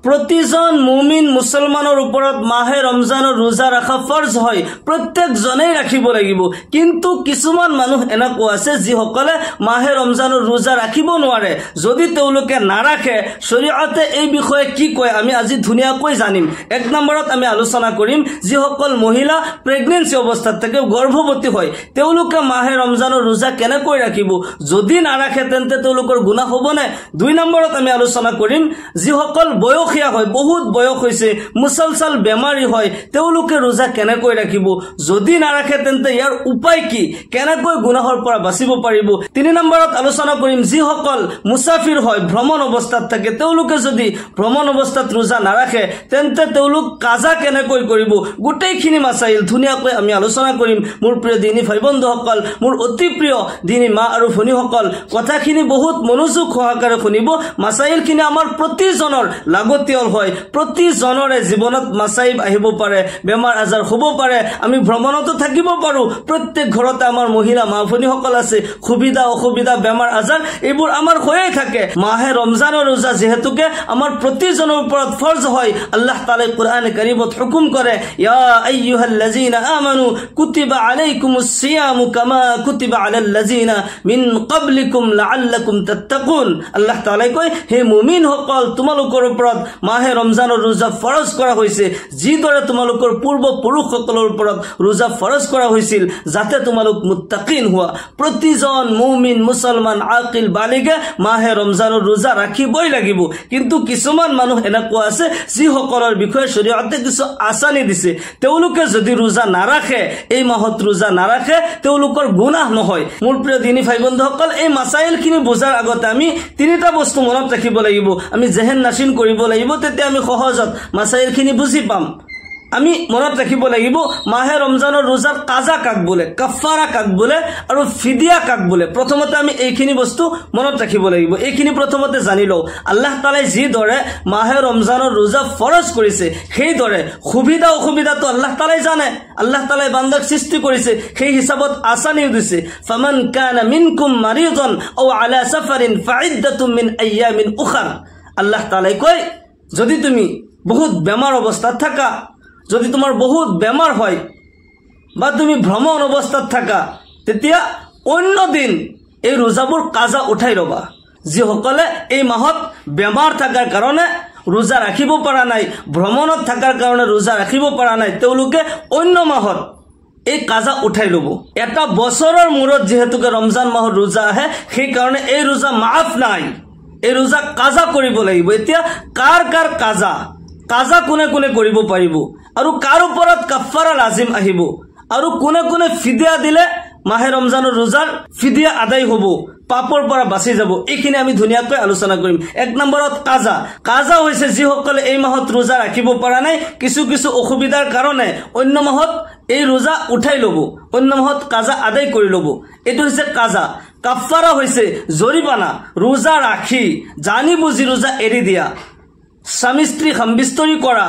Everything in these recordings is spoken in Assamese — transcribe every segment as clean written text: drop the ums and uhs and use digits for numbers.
প্ৰতিজন মুমিন মুছলমানৰ ওপৰত মাহে ৰমজানৰ ৰোজা ৰাখা ফৰজ হয়, প্ৰত্যেকজনেই ৰাখিব লাগিব। কিন্তু কিছুমান মানুহ এনেকুৱা আছে যিসকলে মাহে ৰমজানৰ ৰোজা ৰাখিব নোৱাৰে। যদি তেওঁলোকে নাৰাখে শৰীয়তে এই বিষয়ে কি কয় আমি আজি ধুনীয়াকৈ জানিম। এক নম্বৰত আমি আলোচনা কৰিম যিসকল মহিলা প্ৰেগনেন্সি অৱস্থাত থাকে, গৰ্ভৱতী হয়, তেওঁলোকে মাহে ৰমজানৰ ৰোজা কেনেকৈ ৰাখিব, যদি নাৰাখে তেন্তে তেওঁলোকৰ গুনাহ হ'বনে। দুই নম্বৰত আমি আলোচনা কৰিম যিসকল বয়সীয়া হয়, বহুত বয়স হৈছে, মুছলছল বেমাৰী হয়, তেওঁলোকে ৰোজা কেনেকৈ ৰাখিব, যদি নাৰাখে তেন্তে ইয়াৰ উপায় কি, কেনেকৈ গুনাহৰ পৰা বাচিব পাৰিব। তিনি নম্বৰত আলোচনা কৰিম যিসকল মুছাফিৰ হয়, ভ্ৰমণ অৱস্থাত থাকে, তেওঁলোকে যদি ভ্ৰমণ অৱস্থাত ৰোজা নাৰাখে তেন্তে তেওঁলোক কাজা কেনেকৈ কৰিব। গোটেইখিনি মাসাইল ধুনীয়াকৈ আমি আলোচনা কৰিম। মোৰ প্ৰিয় দিনী ভাই বন্ধুসকল, মোৰ অতি প্ৰিয় দিনী মা আৰু ভনীসকল, কথাখিনি বহুত মনোযোগ সহকাৰে শুনিব। মাসাইলখিনি আমাৰ প্ৰতিজনৰ লাগতিয়াল হয়। প্ৰতিজনৰে জীৱনত মাসাইল আহিব পাৰে, বেমাৰ আজাৰ হ'ব পাৰে, আমি ভ্ৰমণতো থাকিব পাৰোঁ, প্ৰত্যেক ঘৰতে আমাৰ মহিলা মা ভনীসকল আছে, সুবিধা অসুবিধা বেমাৰ আজাৰ এইবোৰ আমাৰ হৈয়ে থাকে। মাহে ৰমজানৰ ৰোজা যিহেতুকে আমাৰ প্ৰতিজনৰ ওপৰত ফৰজ হয়, আল্লাহ তাআলাই কোৰআনে কাৰিমত হুকুম কৰে, ইয়া আইয়ুহাল্লাযীনা আমানু কুতিবা আলাইকুমুস সিয়ামু কামা কুতিবা আলাল্লাযীনা মিন ক্বাবলিকুম লাআল্লাকুম তাত্তাকুন। আল্লাহ তাআলাই কয়, হে মুমিনসকল, তোমালোকৰ ওপৰত মাহে ৰমজানৰ ৰোজা ফৰজ কৰা হৈছে যিদৰে তোমালোকৰ পূৰ্বপুৰুষসকলৰ ওপৰত ৰোজা ফৰজ কৰা হৈছিল, যাতে তোমালোক মুত্তাকিন হোৱা। প্ৰতিজন মুমিন মুছলমান আকিল বালিগে মাহে ৰমজানৰ ৰোজা ৰাখিবই লাগিব। কিন্তু কিছুমান মানুহ এনেকুৱা আছে যিসকলৰ বিষয়ে শৰীয়তে কিছু আঁচনি দিছে, তেওঁলোকে যদি ৰোজা নাৰাখে, এই মাহত ৰোজা নাৰাখে, তেওঁলোকৰ গুনাহ নহয়। মোৰ প্ৰিয় দিনী ভাই বন্ধুসকল, এই মাসাইলখিনি বুজাৰ আগতে আমি তিনিটা বস্তু মনত ৰাখিব লাগিব, আমি জেহেন নাচিন কৰিব লাগিব, তেতিয়া আমি সহজত মাসাইলখিনি বুজি পাম। আমি মনত ৰাখিব লাগিব মাহে ৰমজানৰ ৰোজাৰ কাজা কাক বোলে, কাফাৰা কাক বোলে আৰু ফিদিয়া কাক বোলে। প্ৰথমতে আমি এইখিনি বস্তু মনত ৰাখিব লাগিব, এইখিনি প্ৰথমতে জানি লওঁ। আল্লাহ তাআলাই যিদৰে মাহে ৰমজানৰ ৰোজা ফৰজ কৰিছে, সেইদৰে সুবিধা অসুবিধাটো আল্লাহ তাআলাই জানে। আল্লাহ তাআলাই বান্দাক সৃষ্টি কৰিছে, সেই হিচাপত আসানিও দিছে। ফামান কানা মিনকুম মাৰিদান আও আলা সাফাৰিন ফাইদ্দাতুম মিন আইয়ামিন উখাৰ। আল্লাহ তাআলাই কয়, যদি তুমি বহুত বেমাৰ অৱস্থাত থাকা, যদি তোমাৰ বহুত বেমাৰ হয় বা তুমি ভ্ৰমণ অৱস্থাত থাকা, তেতিয়া অন্য দিন এই ৰোজাবোৰ কাজা উঠাই ল'বা। যিসকলে এই মাহত বেমাৰ থকাৰ কাৰণে ৰোজা ৰাখিব পৰা নাই, ভ্ৰমণত থকাৰ কাৰণে ৰোজা ৰাখিব পৰা নাই, তেওঁলোকে অন্য মাহত এই কাজা উঠাই ল'ব। এটা বছৰৰ মূৰত যিহেতুকে ৰমজান মাহৰ ৰোজা আহে, সেইকাৰণে এই ৰোজা মাফ নাই, এই ৰোজা কাজা কৰিব লাগিব। এতিয়া কাৰ কাৰ কাজা, কাজা কোনে কোনে কৰিব পাৰিব আৰু কাৰ ওপৰত কাফাৰা লাজিম আহিব আৰু কোনে কোনে ফিদিয়া দিলে মাহে ৰমজানৰ ৰোজাৰ ফিদিয়া আদায় হ'ব, পাপৰ পৰা বাচি যাব, এইখিনি আমি ধুনীয়াকৈ আলোচনা কৰিম। এক নম্বৰত কাজা। কাজা হৈছে যিসকলে এই মাহত ৰোজা ৰাখিব পৰা নাই, কিছু কিছু অসুবিধাৰ কাৰণে অন্য মাহত এই ৰোজা উঠাই ল'ব, অন্য মাহত কাজা আদায় কৰি ল'ব, এইটো হৈছে কাজা। কাফাৰা হৈছে জৰিমানা, ৰোজা ৰাখি জানি বুজি ৰোজা এৰি দিয়া, স্বামী স্ত্ৰী সম্বিস্তৰি কৰা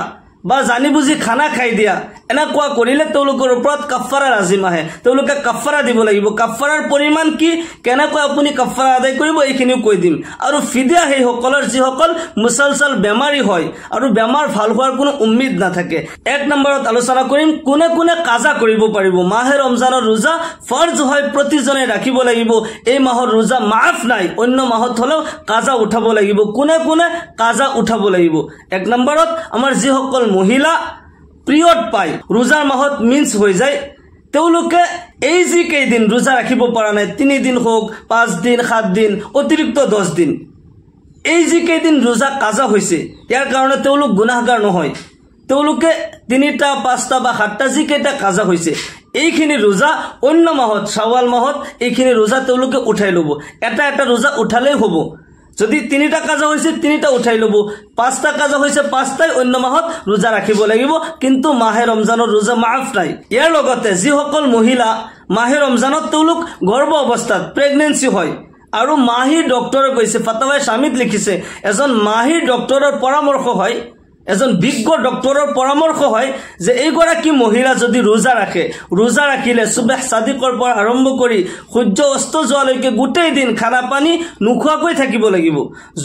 বা জানি বুজি খানা খাই দিয়া, এনেকুৱা কৰিলে তেওঁলোকৰ ওপৰত কাফাৰা লাজিম আহে, তেওঁলোকে কাফাৰা দিব লাগিব। কাফাৰাৰ পৰিমাণ কি, কেনেকৈ আপুনি কাফাৰা আদায় কৰিব, এইখিনিও কৈ দিম। আৰু ফিদিয়া সেইসকলৰ যিসকল মুছলছল বেমাৰী হয় আৰু বেমাৰ ভাল হোৱাৰ কোনো উম্মিদ নাথাকে। এক নম্বৰত আলোচনা কৰিম কোনে কোনে কাজা কৰিব পাৰিব। মাহে ৰমজানৰ ৰোজা ফৰজ হয়, প্ৰতিজনে ৰাখিব লাগিব। এই মাহৰ ৰোজা মাফ নাই, অন্য মাহত হ'লেও কাজা উঠাব লাগিব। কোনে কোনে কাজা উঠাব লাগিব? এক নম্বৰত আমাৰ যিসকল মহিলা পিৰিয়ড পায়, ৰোজাৰ মাহত মিন্স হৈ যায়, তেওঁলোকে এই যি কেইদিন ৰোজা ৰাখিব পৰা নাই, 3 দিন হওক, 5 দিন, 7 দিন, অতিৰিক্ত 10 দিন, এই যি কেইদিন ৰোজা কাজা হৈছে, ইয়াৰ কাৰণে তেওঁলোক গুনাহগাৰ নহয়। তেওঁলোকে 3টা 5টা বা 7টা যি কেইটা কাজা হৈছে, এইখিনি ৰোজা অন্য মাহত, শাওয়াল মাহত এইখিনি ৰোজা তেওঁলোকে উঠাই ল'ব। এটা এটা ৰোজা উঠালেই হ'ব। যদি 3টা কাজা হৈছে 3টা উঠাই ল'ব, 5টা কাজা হৈছে 5টাই অন্য মাহত ৰোজা ৰাখিব লাগিব। কিন্তু মাহে ৰমজানৰ ৰোজা মাফ নাই। ইয়াৰ লগতে যিসকল মহিলা মাহে ৰমজানত তেওঁলোক গৰ্ভ অৱস্থাত প্ৰেগনেন্সি হয় আৰু মাহিৰ ডক্টৰে কৈছে, ফাতাৱাই স্বামীত লিখিছে, এজন মাহিৰ ডক্টৰৰ পৰামৰ্শ হয়, এজন বিজ্ঞ ডক্টৰৰ পৰামৰ্শ হয় যে এইগৰাকী মহিলা যদি ৰোজা ৰাখে, ৰোজা ৰাখিলে সুবহ সাদিকৰ পৰা আৰম্ভ কৰি সূৰ্য অস্ত যোৱালৈকে গোটেই দিন খানা পানী নোখোৱাকৈ থাকিব লাগিব।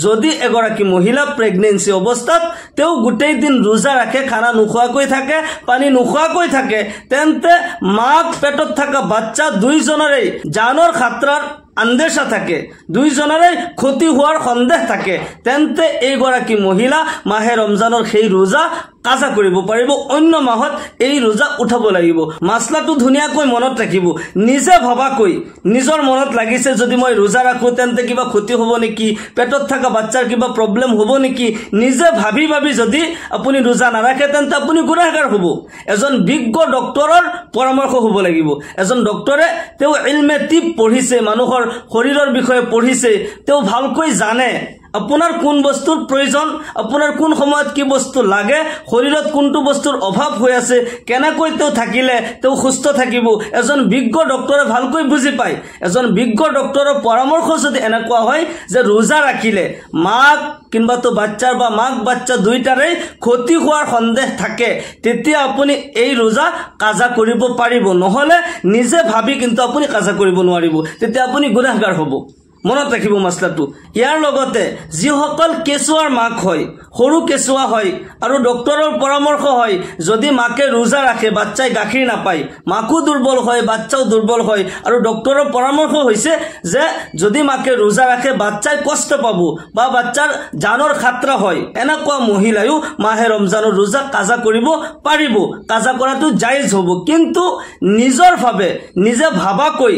যদি এগৰাকী মহিলা প্ৰেগনেন্সি অৱস্থাত তেওঁ গোটেই দিন ৰোজা ৰাখে, খানা নোখোৱাকৈ থাকে, পানী নোখোৱাকৈ থাকে, তেন্তে মাক পেটত থকা বাচ্চা দুইজনৰে জানৰ খাতৰাৰ আন্দেশা থাকে, দুইজনৰে ক্ষতি হোৱাৰ সন্দেহ থাকে, তেন্তে এইগৰাকী মহিলা মাহে ৰমজানৰ সেই ৰোজা কাজা কৰিব পাৰিব। অন্য মাহত এই ৰোজা উঠাব লাগিব। মাছলাটো ধুনীয়াকৈ মনত ৰাখিব। নিজে ভবাকৈ নিজৰ মনত লাগিছে যদি মই ৰোজা ৰাখোঁ তেন্তে কিবা ক্ষতি হ'ব নেকি, পেটত থকা বাচ্চাৰ কিবা প্ৰব্লেম হ'ব নেকি, নিজে ভাবি ভাবি যদি আপুনি ৰোজা নাৰাখে তেন্তে আপুনি গুনাহগাৰ হ'ব। এজন বিজ্ঞ ডক্টৰৰ পৰামৰ্শ হ'ব লাগিব। এজন ডক্টৰে তেওঁ ইলমে তিব পঢ়িছে, মানুহৰ শৰীৰৰ বিষয়ে পঢ়িছে, তেওঁ ভালকৈ জানে আপোনাৰ কোন বস্তুৰ প্ৰয়োজন, আপোনাৰ কোন সময়ত কি বস্তু লাগে, শৰীৰত কোনটো বস্তুৰ অভাৱ হৈ আছে, কেনেকৈ তেওঁ থাকিলে তেওঁ সুস্থ থাকিব। এজন বিজ্ঞ ডক্টৰে ভালকৈ বুজি পায়। এজন বিজ্ঞ ডক্টৰৰ পৰামৰ্শ যদি এনেকুৱা হয় যে ৰোজা ৰাখিলে মাক কিংবাতো বাচ্চাৰ বা মাক বাচ্চা দুইটাৰে ক্ষতি হোৱাৰ সন্দেহ থাকে, তেতিয়া আপুনি এই ৰোজা কাজা কৰিব পাৰিব। নহ'লে নিজে ভাবি কিন্তু আপুনি কাজা কৰিব নোৱাৰিব, তেতিয়া আপুনি গুনাহগাৰ হ'ব। মনত ৰাখিব মাছলাটো। ইয়াৰ লগতে যিসকল কেঁচুৱাৰ মাক হয়, সৰু কেঁচুৱা হয় আৰু ডক্টৰৰ পৰামৰ্শ হয় যদি মাকে ৰোজা ৰাখে বাচ্চাই গাখীৰ নাপায়, মাকো দুৰ্বল হয়, বাচ্চাও দুৰ্বল হয়, আৰু ডক্টৰৰ পৰামৰ্শ হৈছে যে যদি মাকে ৰোজা ৰাখে বাচ্চাই কষ্ট পাব বা বাচ্চাৰ জানৰ খাতৰা হয়, এনেকুৱা মহিলায়ো মাহে ৰমজানৰ ৰোজা কাজা কৰিব পাৰিব। কাজা কৰাটো জায়েজ হ'ব, কিন্তু নিজৰ ভাৱে নিজে ভাবাকৈ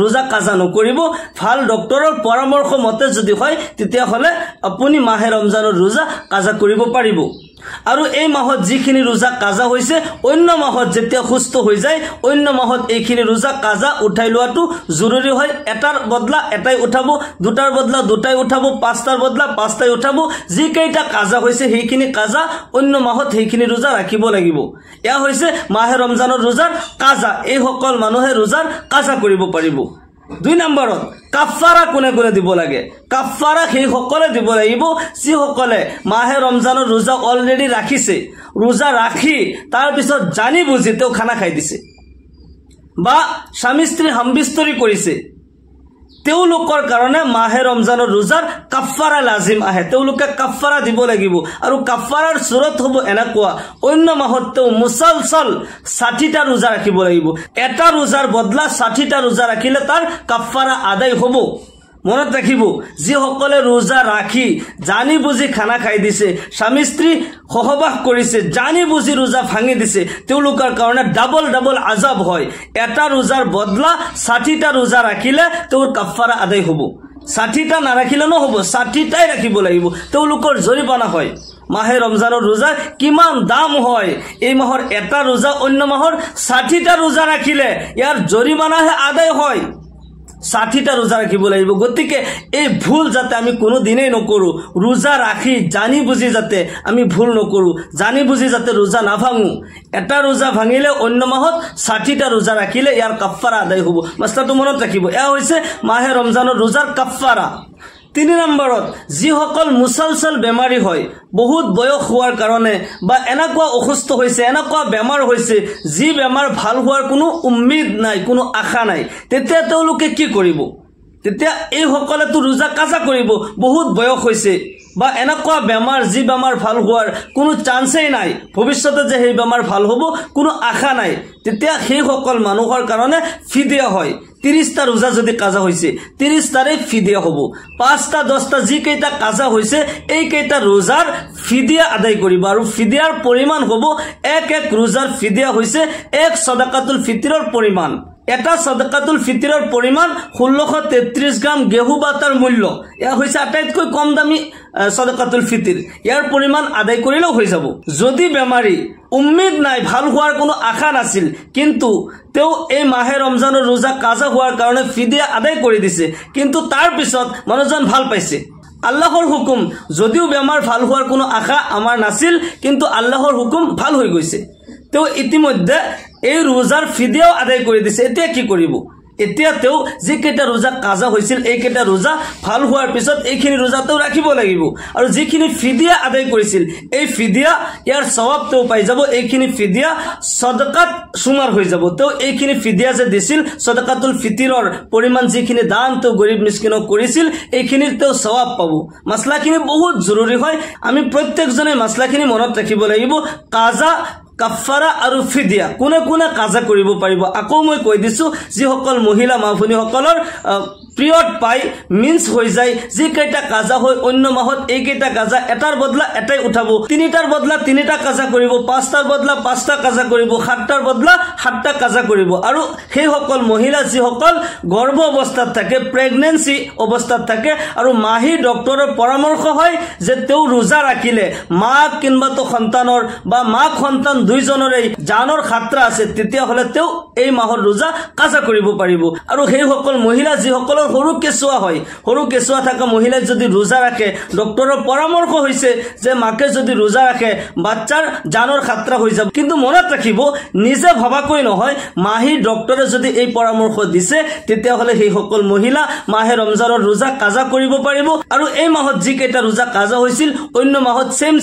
ৰোজা কাজা নকৰিব। ভাল ডক্টৰৰ পৰামৰ্শ মতে যদি হয় তেতিয়াহ'লে আপুনি মাহে ৰমজানৰ ৰোজা কাজা কৰিব পাৰিব। আৰু এই মাহত যিখিনি ৰোজা কাজা হৈছে, অন্য মাহত যেতিয়া সুস্থ হৈ যায় অন্য মাহত এইখিনি ৰোজা কাজা উঠাই লোৱাটো জৰুৰী হয়। এটাৰ বদলা এটাই উঠাব, দুটাৰ বদলা দুটাই উঠাব, পাঁচটাৰ বদলা পাঁচটাই উঠাব। যিকেইটা কাজা হৈছে সেইখিনি কাজা অন্য মাহত সেইখিনি ৰোজা ৰাখিব লাগিব। এয়া হৈছে মাহে ৰমজানৰ ৰোজাৰ কাজা। এইসকল মানুহে ৰোজাৰ কাজা কৰিব পাৰিব। 2 নম্বৰত কাফাৰা কোনে কোনে দিব লাগে? কাফাৰা সেইসকলে দিব লাগিব যিসকলে মাহে ৰমজানৰ ৰোজা অলৰেডি ৰাখিছে, ৰোজা ৰাখি তাৰপিছত জানি বুজি তেওঁ খানা খাই দিছে বা স্বামী স্ত্ৰী হামবিস্তৰি কৰিছে, তেওঁলোকৰ কাৰণে মাহে ৰমজানৰ ৰোজাৰ কাফাৰা লাজিম আহে। তেওঁলোকে কাফাৰা দিব লাগিব। আৰু কাফাৰাৰ চুৰত হ'ব এনেকুৱা, অন্য মাহত তেওঁ মুছলছল 60টা ৰোজা ৰাখিব লাগিব। এটা ৰোজাৰ বদলা 60টা ৰোজা ৰাখিলে তাৰ কাফাৰা আদায় হ'ব। মনত ৰাখিব, যিসকলে ৰোজা ৰাখি জানি বুজি খানা খাই দিছে, স্বামী স্ত্ৰী সহবাস কৰিছে, জানি বুজি ৰোজা ভাঙি দিছে, তেওঁলোকৰ কাৰণে ডাবল ডাবল আজাব হয়। এটা ৰোজাৰ বদলা 60টা ৰোজা ৰাখিলে তেওঁৰ কাফাৰা আদায় হ'ব। 60টা নাৰাখিলে নহ'ব, 60টাই ৰাখিব লাগিব, তেওঁলোকৰ জৰিমনা হয়। মাহে ৰমজানৰ ৰোজাৰ কিমান দাম হয়, এই মাহৰ এটা ৰোজা অন্য মাহৰ 60টা ৰোজা ৰাখিলে ইয়াৰ জৰিমনাহে আদায় হয়। 60টা ৰোজা ৰাখিব লাগিব। গতিকে এই ভুল যাতে আমি কোনো দিনেই নকৰোঁ, ৰোজা ৰাখি জানি বুজি যাতে আমি ভুল নকৰোঁ, জানি বুজি যাতে ৰোজা নাভাঙো। এটা ৰোজা ভাঙিলে অন্য মাহত 60টা ৰোজা ৰাখিলে ইয়াৰ কাফাৰা আদায় হ'ব। মাছলাটো মনত ৰাখিব। এয়া হৈছে মাহে ৰমজানৰ ৰোজাৰ কাফাৰা। 3 নম্বৰত যিসকল মুছলছল বেমাৰী হয়, বহুত বয়স হোৱাৰ কাৰণে বা এনেকুৱা অসুস্থ হৈছে, এনেকুৱা বেমাৰ হৈছে যি বেমাৰ ভাল হোৱাৰ কোনো উম্মিদ নাই, কোনো আশা নাই, তেতিয়া তেওঁলোকে কি কৰিব? তেতিয়া এইসকলেতো ৰোজা কাজা কৰিব। বহুত বয়স হৈছে বা এনেকুৱা বেমাৰ যি বেমাৰ ভাল হোৱাৰ কোনো চান্সেই নাই, ভৱিষ্যতে যে সেই বেমাৰ ভাল হ'ব কোনো আশা নাই, তেতিয়া সেইসকল মানুহৰ কাৰণে ফিদিয়া হয়। 30টা ৰোজা যদি কাজা হৈছে 30টাৰে ফিদিয়া হ'ব। 5টা 10টা যিকেইটা কাজা হৈছে এইকেইটা ৰোজাৰ ফিদিয়া আদায় কৰিব। আৰু ফিদিয়াৰ পৰিমাণ হ'ব এক ৰোজাৰ ফিদিয়া হৈছে 1 সদকাতুল ফিতৰৰ পৰিমাণ। এটা সদকাতুল ফিতৰৰ পৰিমাণ 1633 গ্ৰাম গেহু বা তাৰ মূল্য। এয়া হৈছে আটাইতকৈ কম দামী সদকাতুল ফিতৰ। ইয়াৰ পৰিমাণ আদায় কৰিলেও হৈ যাব। যদি বেমাৰী উম্মিদ নাই, ভাল হোৱাৰ কোনো আশা নাছিল, কিন্তু তেওঁ এই মাহে ৰমজানৰ ৰোজা কাজা হোৱাৰ কাৰণে ফিদিয়া আদায় কৰি দিছে, কিন্তু তাৰ পিছত মানুহজন ভাল পাইছে, আল্লাহৰ হুকুম, যদিও বেমাৰ ভাল হোৱাৰ কোনো আশা আমাৰ নাছিল, কিন্তু আল্লাহৰ হুকুম ভাল হৈ গৈছে, তেওঁ ইতিমধ্যে এই ৰোজাৰ ফিদিয়াও আদায় কৰি দিছে। এতিয়া কি কৰিব? এতিয়া তেওঁ যিকেইটা ৰোজা কাজা হৈছিল এইকেইটা ৰোজা ভাল হোৱাৰ পিছত এইখিনি ৰোজা তেওঁ ৰাখিব লাগিব আৰু যিখিনি ফিদিয়া আদায় কৰিছিল এই ফিদিয়া ইয়াৰ সওয়াব তেওঁ পাই যাব এইখিনি ফিদিয়া সদকাত সুমাৰ হৈ যাব তেওঁ এইখিনি ফিদিয়া যে দিছিল সদকাতুল ফিতৰৰ পৰিমাণ যিখিনি দান তেওঁ গৰীব মিসকিনক কৰিছিল এইখিনিৰ তেওঁ সওয়াব পাব মাসলাখিনি বহুত জৰুৰী হয় আমি প্ৰত্যেকজনে মাসলাখিনি মনত ৰাখিব লাগিব কাজা কাফাৰা আৰু ফিদিয়া কোনে কোনে কাজা কৰিব পাৰিব আকৌ মই কৈ দিছো যি সকল মহিলা মাভনী সকলৰ পিৰিয়ড পাই মিন্স হৈ যায় যি কেইটা কাজা হয় অন্য মাহত এই কেইটা কাজা এটাৰ বদলা এটাই উঠাব তিনিটাৰ বদলা তিনিটা কাজা কৰিব পাঁচটাৰ বদলা পাঁচটা কাজা কৰিব সাতটাৰ বদলা সাতটা কাজা কৰিব আৰু সেই সকল মহিলা যি সকল গৰ্ভ অৱস্থাত থাকে প্ৰেগনেন্সি অৱস্থাত থাকে আৰু মাহি ডক্টৰৰ পৰামৰ্শ হয় যে তেও ৰোজা ৰাখিলে মাক কিংবা তো সন্তানৰ বা মাক সন্তান দুইজনৰে জানৰ খাতৰা আছে তেতিয়া হলে তেও এই মাহৰ ৰোজা কাজা কৰিব পাৰিব আৰু সেই সকল মহিলা যি সকল সৰু কেঁচুৱা হয় সৰু কেঁচুৱা থকা মহিলাই যদি ৰোজা ৰাখে ডক্টৰৰ পৰামৰ্শ হৈছে যে মাকে যদি ৰোজা ৰাখে বাচ্চাৰ জানৰ খাতৰা হৈ যাব কিন্তু মনত ৰাখিব নিজে ভাবাকৈ নহয় মাহি ডক্টৰে যদি এই পৰামৰ্শ দিছে তেতিয়া হলে সেই সকল মহিলা মাহে ৰমজানৰ ৰোজা কাজা কৰিব পাৰিব আৰু এই মাহত যি কেইটা ৰোজা কাজা হৈছিল অন্য মাহত সেম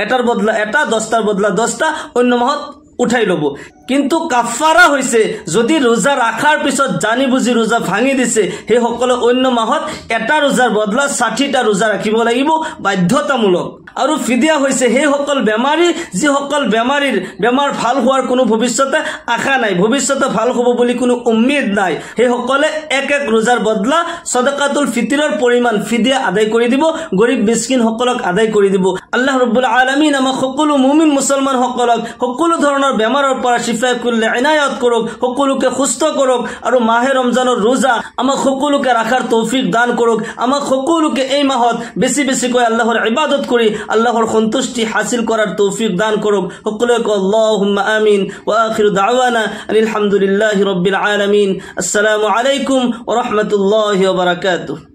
এটাৰ বদলা এটা 10টাৰ বদলা 10টা অন্য মাহত উঠাই লব কিন্তু কাফাৰা হৈছে যদি ৰোজা ৰাখাৰ পিছত জানি বুজি ৰোজা ভাঙি দিছে হে সকলে অন্য মাহত এটা ৰোজাৰ বদলা 60টা ৰোজা ৰাখিব লাগিব বাধ্যতামূলক আৰু ফিদিয়া হৈছে হে সকল বেমাৰী যি সকল বেমাৰীৰ বেমাৰ ভাল হোৱাৰ কোনো ভৱিষ্যতে আশা নাই ভৱিষ্যতে ভাল হ'ব বুলি কোনো উম্মিদ নাই হে সকলে এক ৰোজাৰ বদলা সদকাতুল ফিতৰৰ পৰিমাণ ফিদিয়া আদায় কৰি দিব গৰীব মিসকিন সকলক আদায় কৰি দিব আল্লাহ ৰাব্বুল আলামিন আমাক সকলো মুমিন মুছলমান সকলক সকলো ধৰণৰ বেমাৰৰ পৰা শিফা কুল্লে ইনায়াত কৰক সকলোকে সুস্থ কৰক আৰু মাহে ৰমজানৰ ৰোজা আমাক সকলোকে ৰাখাৰ তৌফিক দান কৰক আমাক সকলোকে এই মাহত বেছি বেছিকৈ আল্লাহৰ ইবাদত কৰি আল্লাহৰ সন্তুষ্টি হাসিল করার তৌফিক দান করুক সকলকে আল্লাহুম্মা আমিন ওয়া আখিরু দাওয়ানা আলহামদুলিল্লাহি রাব্বিল আলামিন আসসালামু আলাইকুম ওয়া রাহমাতুল্লাহি ওয়া বারাকাতুহু